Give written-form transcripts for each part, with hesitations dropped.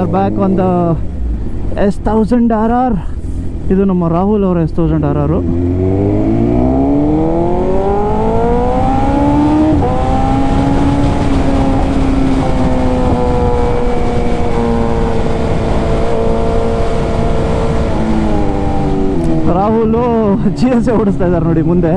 Are back on the S1000RR. ಇದು ನಮ್ಮ ರಾಹುಲ್ ಅವರ S1000RR. ರಾಹುಲು GS ಓಡಿಸ್ತಾ ಇದ್ದಾರೆ ನೋಡಿ ಮುಂದೆ.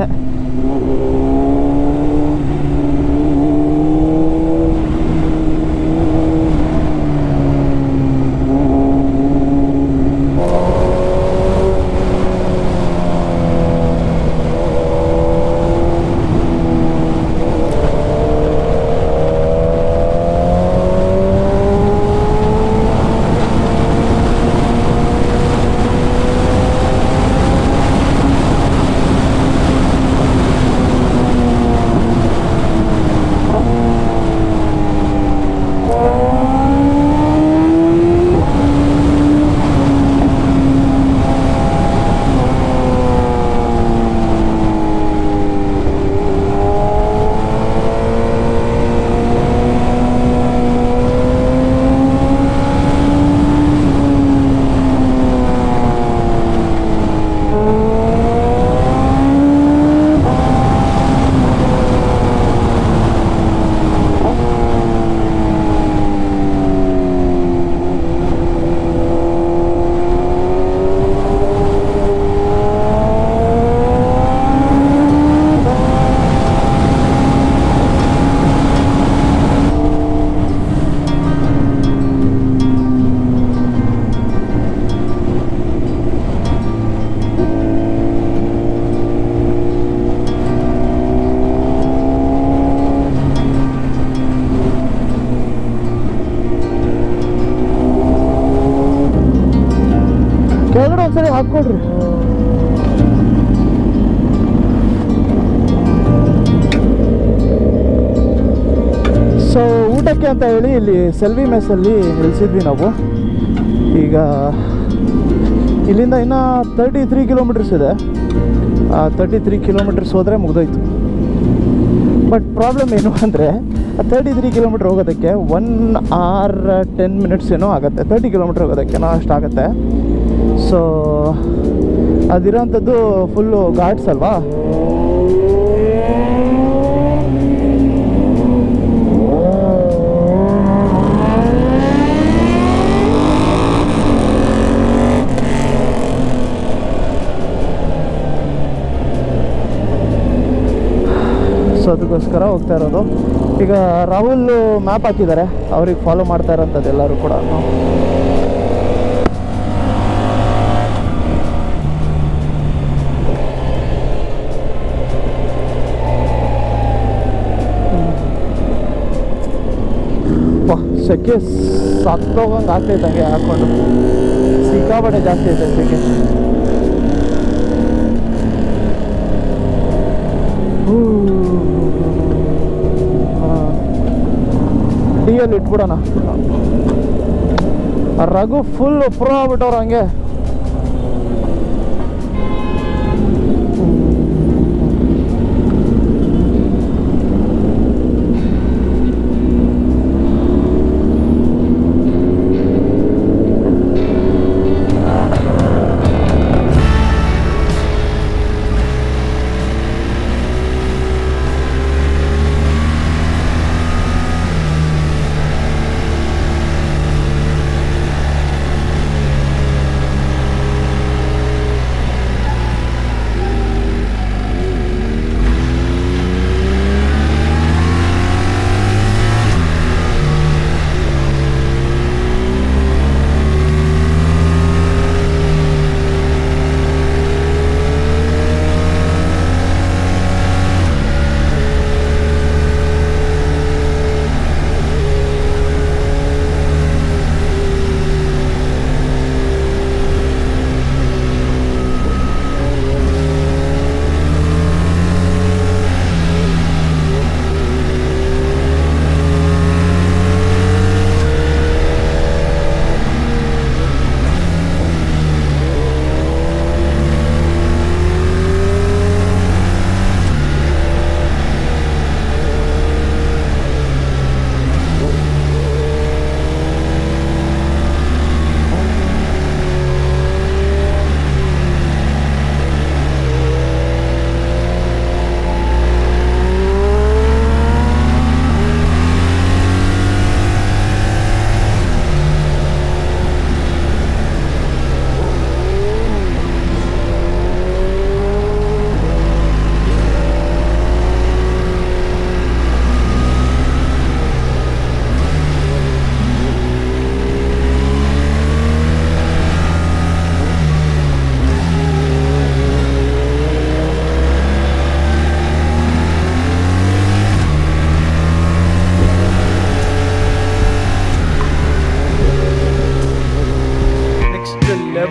ಕೆಳಗಡೆ ಒಂದ್ಸರಿ ಹಾಕ್ಕೊಡ್ರಿ. ಸೊ ಊಟಕ್ಕೆ ಅಂತ ಹೇಳಿ ಇಲ್ಲಿ ಸೆಲ್ವಿ ಮೆಸ್ಸಲ್ಲಿ ನಿಲ್ಲಿಸಿದ್ವಿ ನಾವು. ಈಗ ಇಲ್ಲಿಂದ ಇನ್ನೂ 33 ಕಿಲೋಮೀಟರ್ಸ್ ಇದೆ. 33 ಕಿಲೋಮೀಟರ್ಸ್ ಹೋದರೆ ಮುಗಿದೋಯ್ತು. ಬಟ್ ಪ್ರಾಬ್ಲಮ್ ಏನು ಅಂದರೆ 33 ಕಿಲೋಮೀಟ್ರ್ ಹೋಗೋದಕ್ಕೆ 1 hour 10 minutes ಏನೋ ಆಗುತ್ತೆ. 30 ಕಿಲೋಮೀಟ್ರ್ ಹೋಗೋದಕ್ಕೇನೋ ಅಷ್ಟಾಗುತ್ತೆ. ಸೊ ಅದಿರೋಂಥದ್ದು ಫುಲ್ಲು ಘಾಟ್ಸ್ ಅಲ್ವಾ. ಸೊ ಅದಕ್ಕೋಸ್ಕರ ಹೋಗ್ತಾ ಇರೋದು. ಈಗ ರಾಹುಲ್ ಮ್ಯಾಪ್ ಹಾಕಿದ್ದಾರೆ, ಅವ್ರಿಗೆ ಫಾಲೋ ಮಾಡ್ತಾ ಇರೋಂಥದ್ದು ಎಲ್ಲರೂ ಕೂಡ. ಸೆಕೆ ಸತ್ತೋಗಂಗೆ ಆಗ್ತೈತೆ ಹಂಗೆ ಹಾಕ್ಕೊಂಡು. ಸಿಕ್ಕಾಪಟ್ಟೆ ಜಾಸ್ತಿ ಐತೆ ಸೆಕೆ. ಡಿಯಲ್ಲಿ ಇಟ್ಬಿಡೋಣ. ರಘು ಫುಲ್ ಪ್ರೋ ಆಗ್ಬಿಟ್ಟವ್ರು ಹಂಗೆ.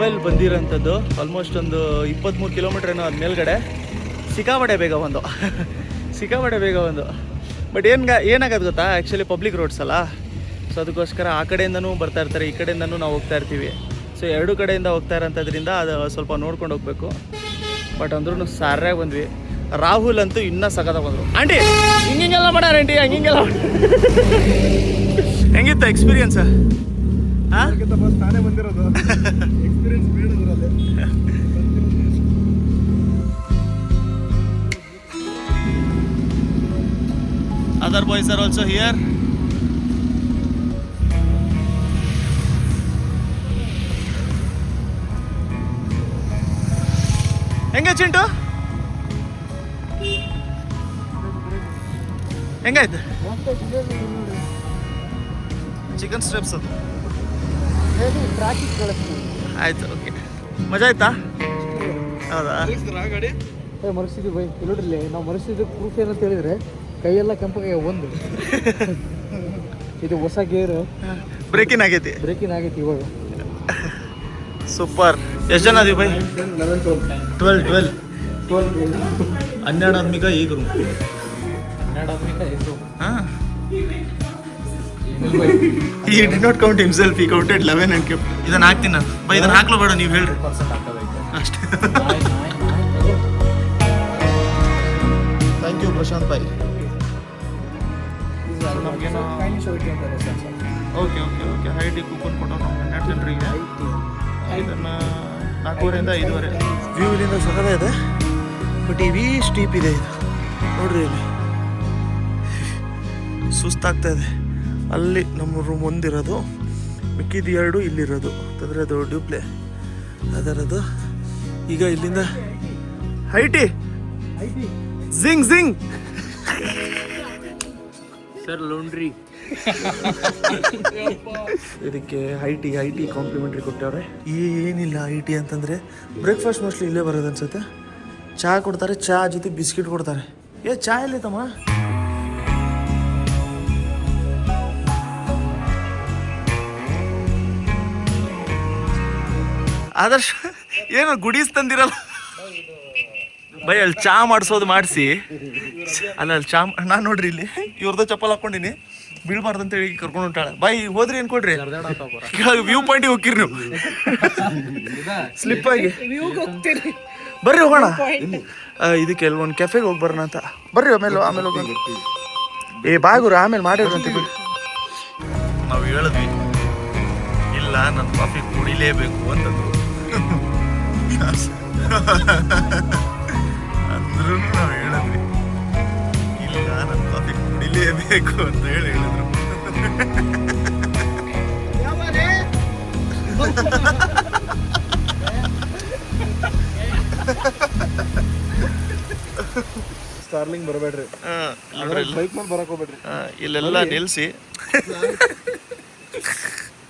ಲೆವೆಲ್ ಬಂದಿರೋಂಥದ್ದು. ಆಲ್ಮೋಸ್ಟ್ ಒಂದು 23 ಕಿಲೋಮೀಟ್ರ್ ಏನೋ ಅದು ಮೇಲ್ಗಡೆ. ಸಿಕ್ಕಾಪಟ್ಟೆ ಬೇಗ ಒಂದು ಸಿಕ್ಕಾಪಟ್ಟೆ ಬೇಗ ಒಂದು. ಬಟ್ ಏನಾಗೋದು ಗೊತ್ತಾ, ಆ್ಯಕ್ಚುಲಿ ಪಬ್ಲಿಕ್ ರೋಡ್ಸ್ ಅಲ್ಲ, ಸೊ ಅದಕ್ಕೋಸ್ಕರ ಆ ಕಡೆಯಿಂದನೂ ಬರ್ತಾ ಇರ್ತಾರೆ, ಈ ಕಡೆಯಿಂದನೂ ನಾವು ಹೋಗ್ತಾ ಇರ್ತೀವಿ. ಸೊ ಎರಡು ಕಡೆಯಿಂದ ಹೋಗ್ತಾ ಇರೋಂಥದ್ರಿಂದ ಅದು ಸ್ವಲ್ಪ ನೋಡ್ಕೊಂಡು ಹೋಗ್ಬೇಕು. ಬಟ್ ಅಂದ್ರೂ ಸಾರ್ಯಾಗಿ ಬಂದ್ವಿ. ರಾಹುಲ್ ಅಂತೂ ಇನ್ನೂ ಸಖತ್ತ ಬಂದರು. ಆಂಟಿ ಹಿಂಗೆಲ್ಲ ಮಾಡ್ಯಾರ ಆಂಟಿ, ಹಂಗಿಂಗೆಲ್ಲ ಹೆಂಗಿತ್ತು ಎಕ್ಸ್ಪೀರಿಯನ್ಸ್? ಹಾಂ, ತಾನೇ ಬಂದಿರೋದು experience ಬೇಡದ್ರಲ್ಲಿ. Other boys are also here. ಹೆಂಗೆ ಚಿಂಟು, ಹೆಂಗಾಯ್ತು? ಚಿಕನ್ ಸ್ಟ್ರಿಪ್ಸ್ ಅದು ಆಯ್ತು. ಓಕೆ, ಮಜಾ ಆಯ್ತಾ? ಹೌದಾ? ಗಾಡಿ ಮರೆಸಿದ್ವಿ ಬೈ. ನೋಡ್ರಿ, ನಾವು ಮರೆಸಿದ ಪ್ರೂಫ್ ಏನಂತ ಹೇಳಿದ್ರೆ ಕೈಯೆಲ್ಲ ಕೆಂಪಗೆ ಒಂದು ಇದು ಹೊಸ ಗೇರ್ ಬ್ರೇಕಿನ್ ಆಗೈತಿ. ಇವಾಗ. ಸೂಪರ್. ಎಷ್ಟು ಜನ ಅದೀವಿ ಬೈ? 12 12 ಆದ್ಮಿ का एक रूम. 12 आदमी का एक रूम. हाँ. He did not count himself. He counted 11 and kept. ಇದನ್ನ ಹಾಕ್ತೀನಿ ನಾನು. ಬೈ, ಇದನ್ನ ಹಾಕ್ಲೋ ಬೇಡ, ನೀವು ಹೇಳ್ರಿ ಅಷ್ಟೇ. ಥ್ಯಾಂಕ್ ಯು ಪ್ರಶಾಂತ್ ಬಾಯ್. Okay okay okay. ಹೈಟಿ ಕೂಪನ್ ಕೊಟ್ಟರು ನಾವು 12 ಜನರಿಗೆ. ಇದನ್ನು 4:30 ಇಂದ 5:30. ವ್ಯೂ ಇಲ್ಲಿಂದ ಸಖತ ಇದೆ, ಬಟ್ ಈ ಸ್ಟೀಪ್ ಇದೆ ಇದು ನೋಡ್ರಿ. ಇಲ್ಲಿ ಸುಸ್ತಾಗ್ತಾ ಇದೆ. ಅಲ್ಲಿ ನಮ್ಮ ರೂಮ್ ಒಂದಿರೋದು, ಮಿಕ್ಕಿದ 2 ಇಲ್ಲಿರೋದು. ಅಂದರೆ ಅದು ಡ್ಯೂಪ್ಲೆ ಅದರದು. ಈಗ ಇಲ್ಲಿಂದ ಹೈಟಿ ಜಿಂಗ್ ಜಿಂಗ್ ಸರ್ ಲೌಂಡ್ರಿ. ಇದಕ್ಕೆ ಐಟಿ ಕಾಂಪ್ಲಿಮೆಂಟ್ರಿ ಕೊಟ್ಟವ್ರೆ. ಏನಿಲ್ಲ ಐಟಿ ಅಂತಂದರೆ ಬ್ರೇಕ್ಫಾಸ್ಟ್ ಮೋಸ್ಟ್ಲಿ ಇಲ್ಲೇ ಬರೋದು ಅನ್ಸುತ್ತೆ. ಚಹಾ ಕೊಡ್ತಾರೆ, ಚಹಾ ಜೊತೆ ಬಿಸ್ಕಿಟ್ ಕೊಡ್ತಾರೆ. ಚಹಾ ಎಲ್ಲಿತ್ತಮ್ಮ? ಆದರ್ಶ ಏನು ಗುಡೀಸ್ ತಂದಿರಲ್ಲ ಬೈ. ಅಲ್ಲಿ ಚಹಾ ಮಾಡಿಸಿ ಅಲ್ಲಿ ಚಹಾ ನಾನು ನೋಡ್ರಿ ಇಲ್ಲಿ ಇವ್ರದ್ದು ಚಪ್ಪಲ್ ಹಾಕೊಂಡಿನಿ, ಬೀಳ್ಬಾರ್ದು ಅಂತ ಹೇಳಿ ಕರ್ಕೊಂಡು ಹೊಂಟಾಳೆ. ಬೈ ಹೋದ್ರಿ ಏನ್ ಕೊಡ್ರಿ, ವ್ಯೂ ಪಾಯಿಂಟಿಗೆ ಹೋಗಿರಿ ನೀವು ಸ್ಲಿಪ್ ಆಗಿ. ಬರ್ರಿ ಹೋಗೋಣ. ಇದಕ್ಕೆ ಒಂದು ಕೆಫೆಗೆ ಹೋಗಿ ಬರೋಣ ಅಂತ. ಬರ್ರಿ ಆಮೇಲೆ ಹೋಗೋಣ. ಬಾಗುರು ಆಮೇಲೆ ಮಾಡಿರಂತ ಬಿಡಿ. ನಾವು ಹೇಳಿದ್ವಿ ಇಲ್ಲ, ನನ್ನ ಕಾಫಿ ಕುಡಿಲೇಬೇಕು ಅಂತಂದ್ರು. ಅಂದ್ರೂ ನಾವು ಹೇಳಿದ್ವಿ ಇಲ್ಲ, ನನ್ನ ಕಾಫಿ ಕುಡಿಲೇಬೇಕು ಅಂತ ಹೇಳಿದ್ರು. ಸ್ಟಾರ್ಲಿಂಗ್ ಬರಬೇಡ್ರಿ, ಬೈಕ್ ಮೇಲೆ ಬರಕ್ ಹೋಗ್ಬೇಡ್ರಿ. ಇಲ್ಲೆಲ್ಲ ನಿಲ್ಲಿಸಿ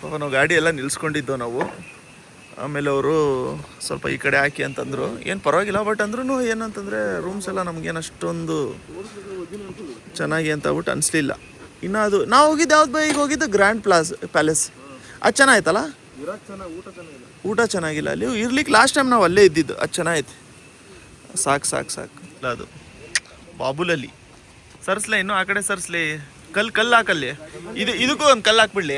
ಪಾಪ ನಾವು ಗಾಡಿ ಎಲ್ಲ ನಿಲ್ಸ್ಕೊಂಡಿದ್ದೋ ನಾವು. ಆಮೇಲೆ ಅವರು ಸ್ವಲ್ಪ ಈ ಕಡೆ ಹಾಕಿ ಅಂತಂದರು. ಏನು ಪರವಾಗಿಲ್ಲ, ಬಟ್ ಅಂದ್ರೂ ಏನಂತಂದರೆ ರೂಮ್ಸ್ ಎಲ್ಲ ನಮಗೇನು ಅಷ್ಟೊಂದು ಚೆನ್ನಾಗಿ ಅಂತ ಆಗ್ಬಿಟ್ಟು ಅನಿಸ್ಲಿಲ್ಲ. ಇನ್ನು ಅದು ನಾವು ಹೋಗಿದ್ದು ಯಾವ್ದು ಬೈ? ಈಗ ಹೋಗಿದ್ದು ಗ್ರ್ಯಾಂಡ್ ಪ್ಯಾಲೇಸ್. ಅದು ಚೆನ್ನಾಯ್ತಲ್ಲ? ಊಟ ಚೆನ್ನಾಗಿಲ್ಲ ಅಲ್ಲಿ. ಇರ್ಲಿಕ್ಕೆ ಲಾಸ್ಟ್ ಟೈಮ್ ನಾವು ಅಲ್ಲೇ ಇದ್ದಿದ್ದು. ಅದು ಚೆನ್ನಾಗೈತೆ. ಸಾಕು ಇಲ್ಲ ಅದು ಬಾಬುಲಲ್ಲಿ ಸರ್ಸ್ಲೆ, ಇನ್ನೂ ಆ ಕಡೆ ಸರ್ಸ್ಲಿ. ಕಲ್ಲು ಹಾಕಲ್ಲಿ. ಇದಕ್ಕೂ ಒಂದು ಕಲ್ಲು ಹಾಕ್ಬಿಡ್ಲಿ.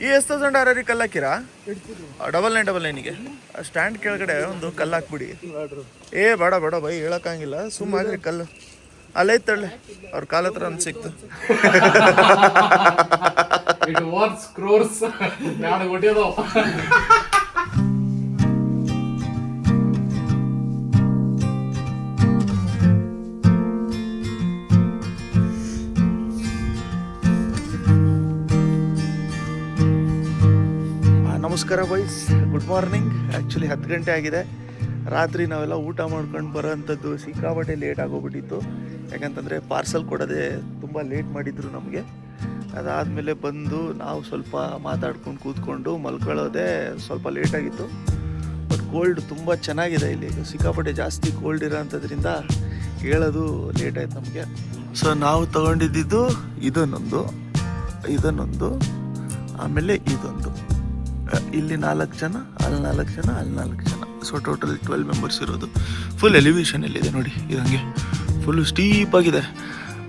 ಈ $10,000 ಕಲ್ಲು ಹಾಕಿರಾ? 9999ಗೆ ಸ್ಟ್ಯಾಂಡ್ ಕೆಳಗಡೆ ಒಂದು ಕಲ್ಲು ಹಾಕ್ಬಿಡಿ. ಬೇಡ ಬೈ, ಹೇಳೋಕ್ಕಾಗಿಲ್ಲ, ಸುಮ್ಮಾಗ್ರಿ ಕಲ್ಲು ಅಲ್ಲೈತೆ ತಳ್ಳಿ. ಅವ್ರ ಕಾಲ ಹತ್ರ ಅಂತ ಸಿಕ್ತು. ನಮಸ್ಕಾರ ಬಾಯ್ಸ್, ಗುಡ್ ಮಾರ್ನಿಂಗ್. ಆ್ಯಕ್ಚುಲಿ 10 ಗಂಟೆ ಆಗಿದೆ. ರಾತ್ರಿ ನಾವೆಲ್ಲ ಊಟ ಮಾಡ್ಕೊಂಡು ಬರೋವಂಥದ್ದು ಸಿಕ್ಕಾಪಟ್ಟೆ ಲೇಟ್ ಆಗೋಗ್ಬಿಟ್ಟಿತ್ತು. ಯಾಕಂತಂದರೆ ಪಾರ್ಸಲ್ ಕೊಡೋದೇ ತುಂಬ ಲೇಟ್ ಮಾಡಿದ್ರು ನಮಗೆ. ಅದಾದಮೇಲೆ ಬಂದು ನಾವು ಸ್ವಲ್ಪ ಮಾತಾಡ್ಕೊಂಡು ಕೂತ್ಕೊಂಡು ಮಲ್ಕೊಳ್ಳೋದೇ ಸ್ವಲ್ಪ ಲೇಟಾಗಿತ್ತು. ಬಟ್ ಕೋಲ್ಡ್ ತುಂಬ ಚೆನ್ನಾಗಿದೆ ಇಲ್ಲಿ. ಸಿಕ್ಕಾಪಟ್ಟೆ ಜಾಸ್ತಿ ಕೋಲ್ಡ್ ಇರೋ ಅಂಥದ್ರಿಂದ ಹೇಳೋದು ಲೇಟ್ ಆಯ್ತು ನಮಗೆ. ಸೊ ನಾವು ತೊಗೊಂಡಿದ್ದು ಇದನ್ನೊಂದು, ಆಮೇಲೆ ಇದೊಂದು, ಇಲ್ಲಿ 4 ಜನ, ಅಲ್ಲಿ 4 ಜನ, ಅಲ್ಲಿ 4 ಜನ. ಸೊ ಟೋಟಲ್ 12 ಮೆಂಬರ್ಸ್ ಇರೋದು. ಫುಲ್ ಎಲಿವೇಶನಲ್ಲಿದೆ ನೋಡಿ, ಇದಂಗೆ ಫುಲ್ಲು ಸ್ಟೀಪಾಗಿದೆ.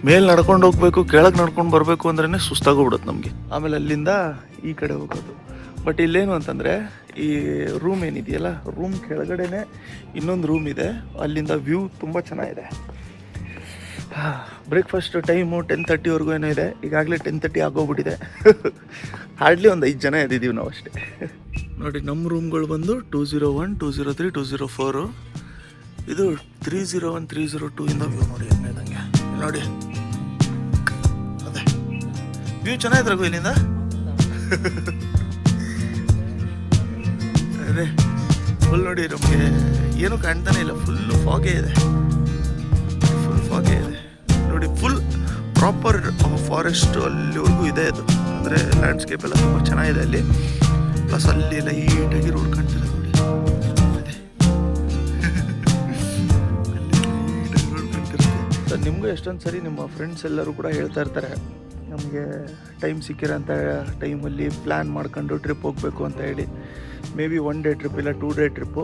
ಮೇಲೆ ನಡ್ಕೊಂಡು ಹೋಗ್ಬೇಕು, ಕೆಳಗೆ ನಡ್ಕೊಂಡು ಬರಬೇಕು ಅಂದ್ರೇ ಸುಸ್ತಾಗೋಗ್ಬಿಡುತ್ತೆ ನಮಗೆ. ಆಮೇಲೆ ಅಲ್ಲಿಂದ ಈ ಕಡೆ ಹೋಗೋದು. ಬಟ್ ಇಲ್ಲೇನು ಅಂತಂದರೆ, ಈ ರೂಮ್ ಏನಿದೆಯಲ್ಲ, ರೂಮ್ ಕೆಳಗಡೆನೇ ಇನ್ನೊಂದು ರೂಮ್ ಇದೆ. ಅಲ್ಲಿಂದ ವ್ಯೂ ತುಂಬ ಚೆನ್ನಾಗಿದೆ. ಬ್ರೇಕ್ಫಾಸ್ಟ್ ಟೈಮು 10:30ವರೆಗೂ ಏನೋ ಇದೆ. ಈಗಾಗಲೇ 10:30 ಆಗೋಗ್ಬಿಟ್ಟಿದೆ. ಹಾರ್ಡ್ಲಿ ಒಂದು 5 ಜನ ಇದ್ದೀವಿ ನಾವು ಅಷ್ಟೇ. ನೋಡಿ, ನಮ್ಮ ರೂಮ್ಗಳು ಬಂದು 201, 203, 204. ಇದು 301, 302 ಇಂದ ವ್ಯೂ ನೋಡಿ ಹೆಂಗೆ ನೋಡಿ. ಅದೇ ವ್ಯೂ ಚೆನ್ನಾಗಿದ್ರೆ ರಘು ಇಲ್ಲಿಂದ. ಅದೇ ಫುಲ್ ನೋಡಿ, ನಮಗೆ ಏನೂ ಕಾಣ್ತಾನೆ ಇಲ್ಲ, ಫುಲ್ಲು ಫಾಗೇ ಇದೆ, ಫುಲ್ ಫಾಗೇ ಇದೆ ನೋಡಿ. ಫುಲ್ ಪ್ರಾಪರ್ ಫಾರೆಸ್ಟ್ ಅಲ್ಲಿವರೆಗೂ ಇದೆ ಅದು. ಅಂದರೆ ಲ್ಯಾಂಡ್ಸ್ಕೇಪ್ ಎಲ್ಲ ತುಂಬ ಚೆನ್ನಾಗಿದೆ ಅಲ್ಲಿ. ಪ್ಲಸ್ ಅಲ್ಲಿ ಲೈಟಾಗಿ ರೋಡ್ ಕಾಣ್ತಿದೆ ನೋಡಿ. ಅದೇ ಲೈಟಾಗಿ ರೋಡ್ ಕಾಣ್ತಿರುತ್ತೆ. ನಿಮಗೂ ಎಷ್ಟೊಂದು ಸರಿ ನಿಮ್ಮ ಫ್ರೆಂಡ್ಸ್ ಎಲ್ಲರೂ ಕೂಡ ಹೇಳ್ತಾ ಇರ್ತಾರೆ, ನಮಗೆ ಟೈಮ್ ಸಿಕ್ಕಿರೋಂಥ ಟೈಮಲ್ಲಿ ಪ್ಲ್ಯಾನ್ ಮಾಡ್ಕೊಂಡು ಟ್ರಿಪ್ ಹೋಗಬೇಕು ಅಂತ ಹೇಳಿ. ಮೇ ಬಿ 1 ಡೇ ಟ್ರಿಪ್ ಇಲ್ಲ 2 ಡೇ ಟ್ರಿಪ್ಪು.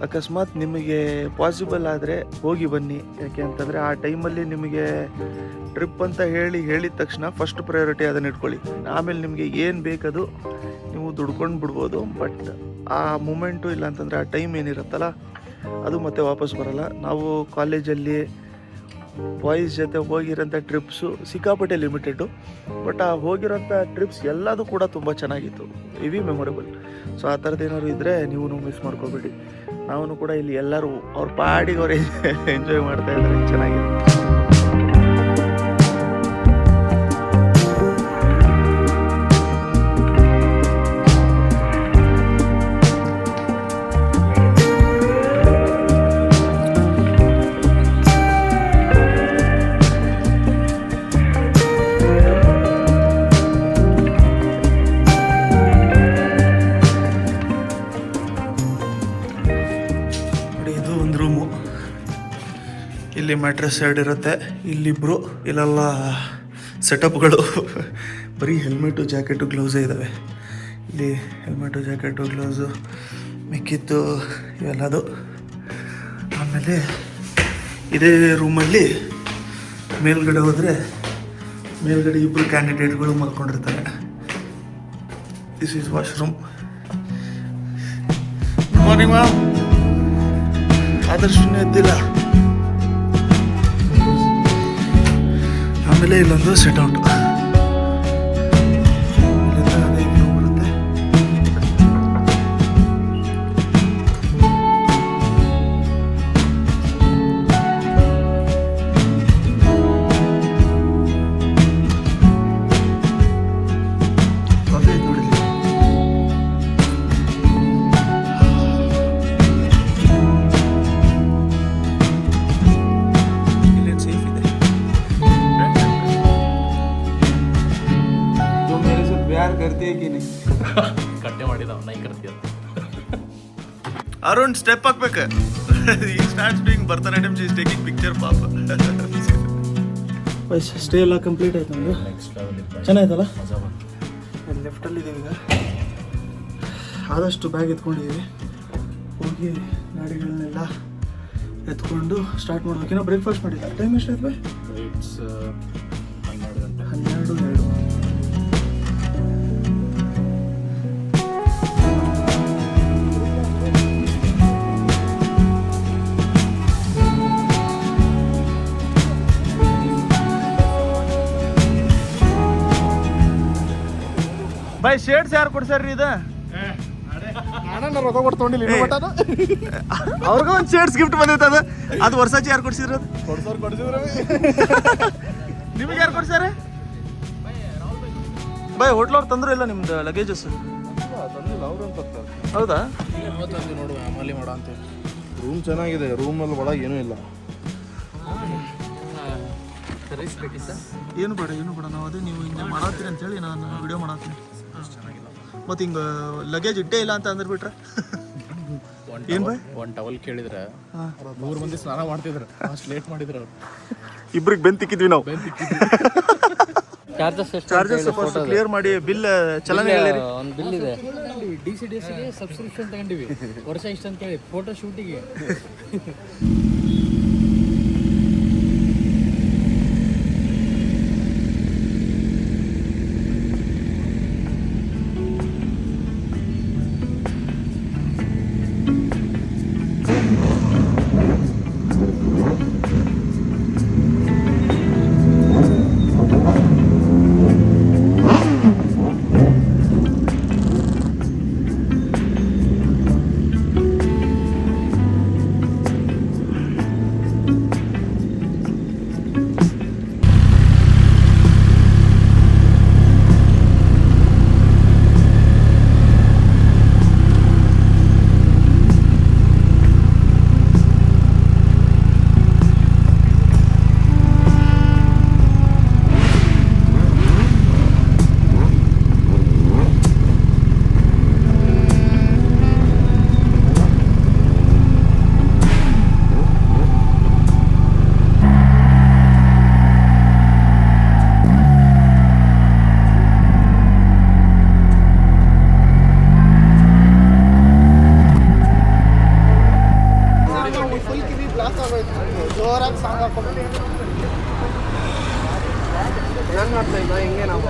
ಅಕಸ್ಮಾತ್ ನಿಮಗೆ ಪಾಸಿಬಲ್ ಆದರೆ ಹೋಗಿ ಬನ್ನಿ. ಯಾಕೆ ಅಂತಂದರೆ ಆ ಟೈಮಲ್ಲಿ ನಿಮಗೆ ಟ್ರಿಪ್ ಅಂತ ಹೇಳಿದ ತಕ್ಷಣ ಫಸ್ಟ್ ಪ್ರಯಾರಿಟಿ ಅದನ್ನು ಇಟ್ಕೊಳ್ಳಿ. ಆಮೇಲೆ ನಿಮಗೆ ಏನು ಬೇಕದು ನೀವು ದುಡ್ಕೊಂಡು ಬಿಡ್ಬೋದು. ಬಟ್ ಆ ಮೂಮೆಂಟು ಇಲ್ಲ ಅಂತಂದರೆ ಆ ಟೈಮ್ ಏನಿರುತ್ತಲ್ಲ ಅದು ಮತ್ತೆ ವಾಪಸ್ ಬರೋಲ್ಲ. ನಾವು ಕಾಲೇಜಲ್ಲಿ ಬಾಯ್ಸ್ ಜೊತೆ ಹೋಗಿರೋಂಥ ಟ್ರಿಪ್ಸು ಸಿಕ್ಕಾಪಟ್ಟೆ ಲಿಮಿಟೆಡ್ಡು. ಬಟ್ ಆ ಹೋಗಿರೋಂಥ ಟ್ರಿಪ್ಸ್ ಎಲ್ಲದೂ ಕೂಡ ತುಂಬ ಚೆನ್ನಾಗಿತ್ತು, ಹೆವಿ ಮೆಮೊರೇಬಲ್. ಸೊ ಆ ಥರದ್ದು ಏನಾದ್ರು ಇದ್ದರೆ ನೀವು ಮಿಸ್ ಮಾಡ್ಕೋಬೇಡಿ. ನಾವು ಕೂಡ ಇಲ್ಲಿ ಎಲ್ಲರೂ ಅವ್ರ ಪಾಡಿಗೆ ಅವ್ರು ಎಂಜಾಯ್ ಮಾಡ್ತಾ ಇದ್ದಾರೆ, ಚೆನ್ನಾಗಿದೆ. ಇಲ್ಲಿ ಮ್ಯಾಟ್ರೆಸ್ 2 ಇರುತ್ತೆ, ಇಲ್ಲಿಬ್ಬರು, ಇಲ್ಲೆಲ್ಲ ಸೆಟಪ್ಗಳು. ಬರೀ ಹೆಲ್ಮೆಟು, ಜಾಕೆಟು, ಗ್ಲೌಸೇ ಇದ್ದಾವೆ. ಇಲ್ಲಿ ಹೆಲ್ಮೆಟು, ಜಾಕೆಟು, ಗ್ಲೌಸು, ಮಿಕ್ಕಿತ್ತು ಇವೆಲ್ಲದು. ಆಮೇಲೆ ಇದೇ ರೂಮಲ್ಲಿ ಮೇಲ್ಗಡೆ ಹೋದರೆ ಮೇಲ್ಗಡೆ ಇಬ್ಬರು ಕ್ಯಾಂಡಿಡೇಟ್ಗಳು ಮಲ್ಕೊಂಡಿರ್ತಾರೆ. This is washroom. Good morning ma'am. ಆದರ್ಶನೇ ಎದ್ದಿಲ್ಲ. ಆಮೇಲೆ ಇಲ್ಲೊಂದು ಸೆಟ್ಔಟ್. ಬರುತ್ತೆ. ಕಾಫಿ ನೋಡಿ. ಇಲ್ಲೇನು ಸೇಫ್ ಇದೆ. प्यार करती है कि नहीं? ಕಟ್ಟೆ ಮಾಡಿದ ನೈ ಕರ್ತೀಯ. ಅರುಣ್ ಸ್ಟೆಪ್ ಹಾಕ್ಬೇಕು. ಈ starts doing Bharatanatyam, she is taking picture ಪಾಪ. ಬಸ್ ಸ್ಟೇ ಎಲ್ಲ ಕಂಪ್ಲೀಟ್ ಆಯ್ತು ನಮ್ಮದು. ನೆಕ್ಸ್ಟ್ ಲೆವೆಲ್ ಇತ್ತು, ಚೆನ್ನಾಯ್ತಲ್ಲ. ಮಜಾ ಬಂತು. ಲೆಫ್ಟಲ್ಲಿ ಇದ್ದೀವಿ ಈಗ. ಆದಷ್ಟು ಬ್ಯಾಗ್ ಎತ್ಕೊಂಡಿದ್ದೀವಿ. ಹೋಗಿ ಗಾಡಿಗಳನ್ನೆಲ್ಲ ಎತ್ಕೊಂಡು ಸ್ಟಾರ್ಟ್ ಮಾಡ್ಬೇಕೇನೋ. ಬ್ರೇಕ್ಫಾಸ್ಟ್ ಮಾಡಿಲ್ಲ. ಟೈಮ್ ಎಷ್ಟಾಯ್ತು ಬೈ? ಇಟ್ಸ್ 12 ಗಂಟೆ. 12:02. ಬೈ ಶೇಡ್ಸ್ ಯಾರು ಕೊಡ್ಸಾರ್ರಿ ಇದು? ನಾನು ರೊಕ್ಕ ಕೊಟ್ಟು ತೊಗೊಂಡಿಲ್ಲ ಇನ್ನೂ ಬಟ್ ಅದು ಅವ್ರಿಗೂ ಒಂದು ಶೇಡ್ಸ್ ಗಿಫ್ಟ್ ಬಂದೈತೆ. ಅದು ವರ್ಷಾಚಿ ಯಾರು ಕೊಡ್ಸಿದ್ರು? ಕೊಡ್ಸಿದ್ರೆ ನಿಮಗೆ ಯಾರು ಕೊಡ್ಸಾರೆ? ಬೈ ಹೋಟ್ಲವ್ರು ತಂದ್ರು ಇಲ್ಲ ನಿಮ್ದು ಲಗೇಜಸ್? ತಂದಿಲ್ಲ, ಅವ್ರು ಅಂತ ಹೌದಾ? ನೋಡುವ ಆಮೇಲೆ ಮಾಡೋ ಅಂತ. ರೂಮ್ ಚೆನ್ನಾಗಿದೆ, ರೂಮಲ್ಲಿ ಒಳಗೆ ಏನೂ ಇಲ್ಲ. ಸರ್ವಿಸ್ ಬೇಕಿತ್ತ? ಏನು ಬೇಡ ನಾವು ಅದೇ ನೀವು ಹಿಂಗೆ ಮಾಡತ್ತೀರಿ ಅಂತೇಳಿ ನಾನು ವಿಡಿಯೋ ಮಾಡತ್ತೀನಿ. ಚೆನ್ನಾಗಿಲ್ಲ. ಮತ್ತು ಹಿಂಗೆ ಲಗೇಜ್ ಇಟ್ಟೇ ಇಲ್ಲ ಅಂತ ಅಂದ್ಬಿಟ್ರೆ ಏನು ಬೈ? ಒಂದು ಟವಲ್ ಕೇಳಿದ್ರೆ 3 ಮಂದಿ ಸ್ನಾನ ಮಾಡ್ತಿದ್ರು, ಅಷ್ಟು ಲೇಟ್ ಮಾಡಿದ್ರು ಅವ್ರು. ಇಬ್ರಿಗೆ ಬೆನ್ ತಿಕ್ಕಿದ್ವಿ ನಾವು. ಚಾರ್ಜಸ್ ಚಾರ್ಜಸ್ ಫಸ್ಟ್ ಕ್ಲಿಯರ್ ಮಾಡಿ ಬಿಲ್ ಚಲನೆ ಹೇಳಿರಿ. ಒಂದು ಬಿಲ್ ಇದೆ. DCDSಗೆ ಸಬ್ಸ್ಕ್ರಿಪ್ಷನ್ ತಗೊಂಡಿವಿ ವರ್ಷ ಇಷ್ಟ ಅಂತ ಹೇಳಿ ಫೋಟೋ ಶೂಟಿಗೆ. ಜೋರಾಗಿ ಸಾಂಗ್ ಹಾಕೊಂಡು ನಾನು ಮಾಡ್ತಾ ಇದ್ದ ಹಿಂಗೆ ನಾವು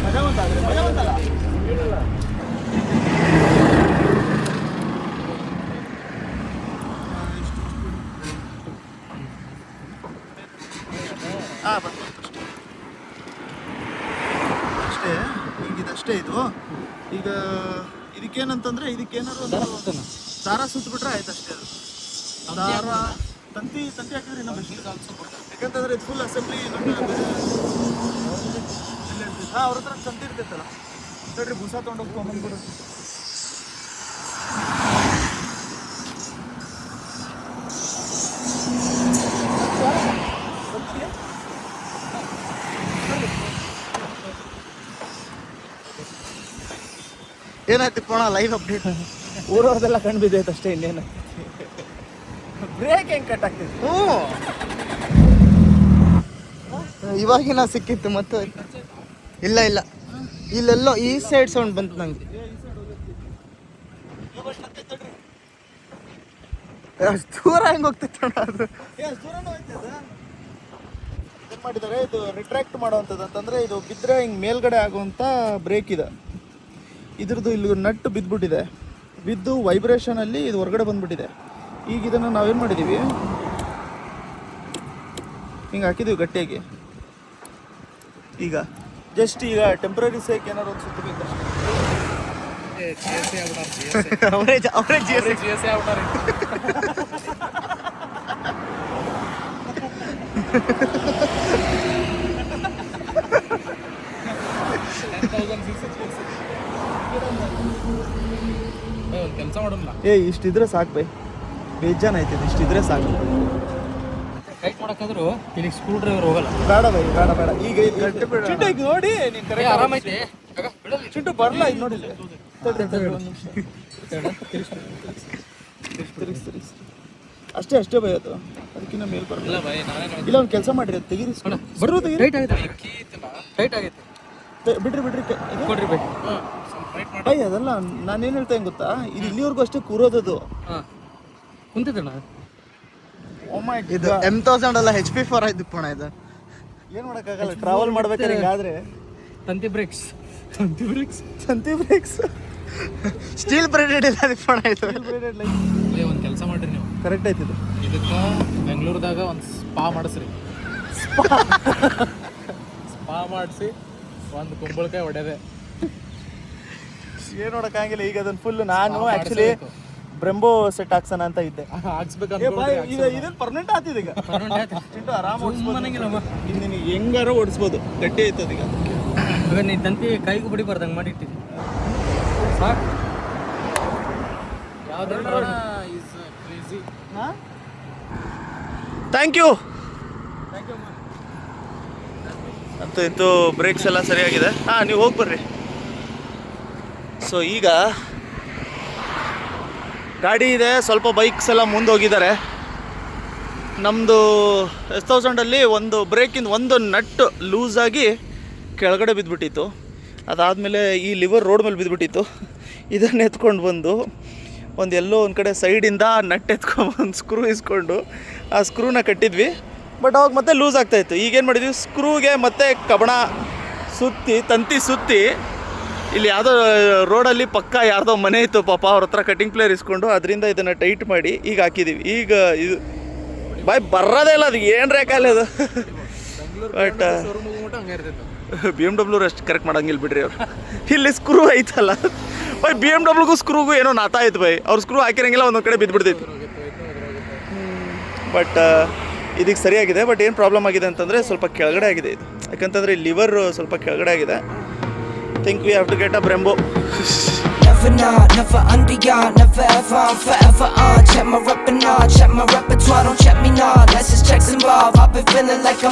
ಮಜಾವಂತಲ್ಲ ಅಷ್ಟೇ ಈಗ ಇದಷ್ಟೇ ಇದು. ಈಗ ಇದಕ್ಕೇನಂತಂದ್ರೆ ಇದಕ್ಕೇನಾದ್ರು ಒಂದು ದಾರ ಸುತ್ತಬಿಟ್ರೆ ಆಯ್ತು ಅಷ್ಟೇ. ಅದು ದಾರ ತಂತಿ ಹಾಕಿದ್ರೆ ಇನ್ನೂ ಬೆಸ್ಟ್. ಯಾಕಂತಂದ್ರೆ ಇದು ಫುಲ್ ಅಸೆಂಬ್ಲಿ ಅವ್ರ ಹತ್ರ ತಂತಿ ಇರ್ತೈತಲ್ಲ ನೋಡ್ರಿ, ಬುಸ ತೊಗೊಂಡೋಗಿ ತೊಗೊಂಡ್ಬಿಡು. ಏನಾಯ್ತು ಪೋಣ ಲೈವ್ ಅಪ್ಡೇಟ್ ಊರವ್ರದೆಲ್ಲ ಕಣ್ಣು ಬಿದ್ದೈತೆ ಅಷ್ಟೇ, ಇನ್ನೇನು. ಬ್ರೇಕ್ ಹೆಂಗೆ ಕಟ್ ಆಗ್ತೈತೆ? ಇವಾಗಿನ ಸಿಕ್ಕಿತ್ತು ಮತ್ತೆ ಇಲ್ಲ ಇಲ್ಲೆಲ್ಲೋ ಈ ಸೈಡ್ ಸೌಂಡ್ ಬಂತು ನಂಗೆ. ಅಷ್ಟು ದೂರ ಹೆಂಗೆ ಹೋಗ್ತಿತ್ತು ಅದು? ಏನು ಮಾಡಿದ್ದಾರೆ, ಇದು ರಿಟ್ರಾಕ್ಟ್ ಮಾಡೋವಂಥದ್ದು ಅಂತಂದರೆ ಇದು ಬಿದ್ದರೆ ಹಿಂಗೆ ಮೇಲ್ಗಡೆ ಆಗುವಂಥ ಬ್ರೇಕ್ ಇದೆ. ಇದ್ರದ್ದು ಇಲ್ಲಿ ನಟ್ಟು ಬಿದ್ದುಬಿಟ್ಟಿದೆ, ಬಿದ್ದು ವೈಬ್ರೇಷನಲ್ಲಿ ಇದು ಹೊರಗಡೆ ಬಂದುಬಿಟ್ಟಿದೆ. ಈಗ ಇದನ್ನು ನಾವೇನು ಮಾಡಿದ್ದೀವಿ, ಹಿಂಗೆ ಹಾಕಿದ್ದೀವಿ ಗಟ್ಟಿಯಾಗಿ. ಈಗ ಜಸ್ಟ್ ಈಗ ಟೆಂಪ್ರರಿ ಸೇಕ್ ಏನಾದ್ರು ಒಂದು ಸುತ್ತಬೇಕು ಅವರೇ ಕೆಲಸ ಮಾಡೋಲ್ಲ. ಇಷ್ಟಿದ್ರೆ ಸಾಕು ಬೈ, ಬೇಜಾನ್ ಆಯ್ತದೆ. ಇಷ್ಟಿದ್ರೆ ಸಾಕು. ಟೈಟ್ ಮಾಡೋಕ್ಕಾದ್ರು ಇಲ್ಲಿ ಸ್ಕ್ರೂ ಡ್ರೈವರ್ ಹೋಗಲ್ಲ. ಬೇಡ ಬೈ, ಬೇಡ. ಈಗ ಚಿಂಟು ಈಗ ನೋಡಿ, ನೀನು ಕರೆಕ್ಟ್ ಆರಾಮೈತೆ. ಚಿಂಟು ಬರಲ್ಲ. ಇದು ನೋಡಿಲ್ಲ, ಅಷ್ಟೇ ಬೈ. ಅದು ಅದಕ್ಕಿಂತ ಮೇಲ್ ಬರಲ್ಲ. ಇಲ್ಲ ಒಂದು ಕೆಲಸ ಮಾಡಿರಿ, ಅದು ತೆಗೀರಿ. ಟೈಟ್ ಆಗೈತೆ. ಬಿಡ್ರಿ ಕೊಡ್ರಿ ಬೈ. ಬೈ ಅದಲ್ಲ, ನಾನೇನು ಹೇಳ್ತಾ ಹೆಂಗೆ ಗೊತ್ತಾ, ಇದು ಇಲ್ಲಿವರೆಗೂ ಅಷ್ಟೇ ಕೂರೋದದು. ಕುಂತಿದ್ದಣ್ಣ ಇದು M1000 ಅಲ್ಲ, HP4 ಆಯ್ತು ಪೋಣ. ಇದು ಏನು ಮಾಡೋಕ್ಕಾಗಲ್ಲ, ಟ್ರಾವೆಲ್ ಮಾಡ್ಬೇಕಾದ್ರೆ ಹಿಂಗಾದ್ರೆ. ತಂತಿ ಬ್ರೇಕ್ಸ್ ಸ್ಟೀಲ್ ಬ್ರೇಡೆಡ್ ಇಲ್ಲ ಅದು ಪೋಣ. ಇದು ಒಂದು ಕೆಲಸ ಮಾಡ್ರಿ ನೀವು, ಕರೆಕ್ಟ್ ಆಯ್ತಿದ್ದು. ಇದಕ್ಕೆ ಬೆಂಗಳೂರದಾಗ ಒಂದು ಸ್ಪಾ ಮಾಡಿಸ್ರಿ. ಸ್ಪಾ ಮಾಡಿಸಿ ಒಂದು ಕುಂಬಳಕಾಯಿ ಹೊಡೆದೆ. ಏನು ನೋಡೋಕ್ಕಾಗಿಲ್ಲ. ಈಗ ಅದನ್ನು ಫುಲ್ ನಾನು ಆ್ಯಕ್ಚುಲಿ ಬ್ರೆಂಬೋ ಸೆಟ್ ಹಾಕ್ಸೋಣ ಅಂತ ಇದ್ದೆ. ಇದೇನು ಪರ್ಮನೆಂಟ್ ಆತಿದೆ ಈಗ. ಚಿಂಟು ಆರಾಮ ನಿನಗೆ ಹೆಂಗಾರ ಓಡಿಸ್ಬೋದು, ಗಟ್ಟಿ ಆಯ್ತದ. ಈಗ ನೀನು ತಂತಿ ಕೈಗೂ ಬಿಡಿಬಾರ್ದಂಗೆ ಮಾಡಿಟ್ಟಿದ್ದೆ ಸಾಕು. Thank you. ಅಂತೂ ಇಂತೂ ಬ್ರೇಕ್ಸ್ ಎಲ್ಲ ಸರಿಯಾಗಿದೆ. ನೀವು ಹೋಗಿ ಬರ್ರಿ. ಸೊ ಈಗ ಗಾಡಿ ಇದೆ, ಸ್ವಲ್ಪ ಬೈಕ್ಸ್ ಎಲ್ಲ ಮುಂದೆ ಹೋಗಿದ್ದಾರೆ. ನಮ್ಮದು S1000ಅಲ್ಲಿ ಒಂದು ಬ್ರೇಕಿಂದ ಒಂದು ನಟ್ ಲೂಸಾಗಿ ಕೆಳಗಡೆ ಬಿದ್ದುಬಿಟ್ಟಿತ್ತು. ಅದಾದಮೇಲೆ ಈ ಲಿವರ್ ರೋಡ್ ಮೇಲೆ ಬಿದ್ದುಬಿಟ್ಟಿತ್ತು. ಇದನ್ನು ಎತ್ಕೊಂಡು ಬಂದು ಎಲ್ಲೋ ಒಂದು ಕಡೆ ಸೈಡಿಂದ ನಟ್ ಎತ್ಕೊಂಡ್ಬಂದು ಸ್ಕ್ರೂ ಇಸ್ಕೊಂಡು ಆ ಸ್ಕ್ರೂನ ಕಟ್ಟಿದ್ವಿ. ಬಟ್ ಅವಾಗ ಮತ್ತೆ ಲೂಸ್ ಆಗ್ತಾಯಿತ್ತು. ಈಗೇನು ಮಾಡಿದ್ವಿ, ಸ್ಕ್ರೂಗೆ ಮತ್ತೆ ಕಬಣ ಸುತ್ತಿ ತಂತಿ ಸುತ್ತಿ ಇಲ್ಲಿ ಯಾವುದೋ ರೋಡಲ್ಲಿ ಪಕ್ಕ ಯಾರ್ದೋ ಮನೆ ಇತ್ತು ಪಾಪ, ಅವ್ರ ಹತ್ರ ಕಟಿಂಗ್ ಪ್ಲೇಯರ್ ಇಸ್ಕೊಂಡು ಅದರಿಂದ ಇದನ್ನು ಟೈಟ್ ಮಾಡಿ ಈಗ ಹಾಕಿದ್ದೀವಿ. ಈಗ ಇದು ಬಾಯ್ ಬರೋದೇ ಇಲ್ಲ, ಅದು ಏನು ರೇಖಾಲೆ ಅದು. ಬಟ್ BMW ಅಷ್ಟು ಕರೆಕ್ಟ್ ಮಾಡಂಗಿಲ್ಲ ಬಿಡ್ರಿ ಅವ್ರು. ಇಲ್ಲಿ ಸ್ಕ್ರೂ ಐತಲ್ಲ ಬೈ, BMW ಸ್ಕ್ರೂಗೂ ಏನೋ ನಾತಾ ಇತ್ತು ಬೈ. ಅವ್ರು ಸ್ಕ್ರೂ ಹಾಕಿರಂಗಿಲ್ಲ, ಒಂದೊಂದು ಕಡೆ ಬಿದ್ದುಬಿಡ್ತೈತಿ. ಬಟ್ ಇದಕ್ಕೆ ಸರಿಯಾಗಿದೆ. ಬಟ್ ಏನು ಪ್ರಾಬ್ಲಮ್ ಆಗಿದೆ ಅಂತಂದರೆ ಸ್ವಲ್ಪ ಕೆಳಗಡೆ ಆಗಿದೆ ಇದು. ಯಾಕಂತಂದರೆ ಲಿವರ್ ಸ್ವಲ್ಪ ಕೆಳಗಡೆ ಆಗಿದೆ. Think we have to get a Brembo. Never not, never under yard, never ever, I'm forever on. Check my repertoire, check my repertoire, don't check me now, unless it's checks involved. I've been feeling like I'm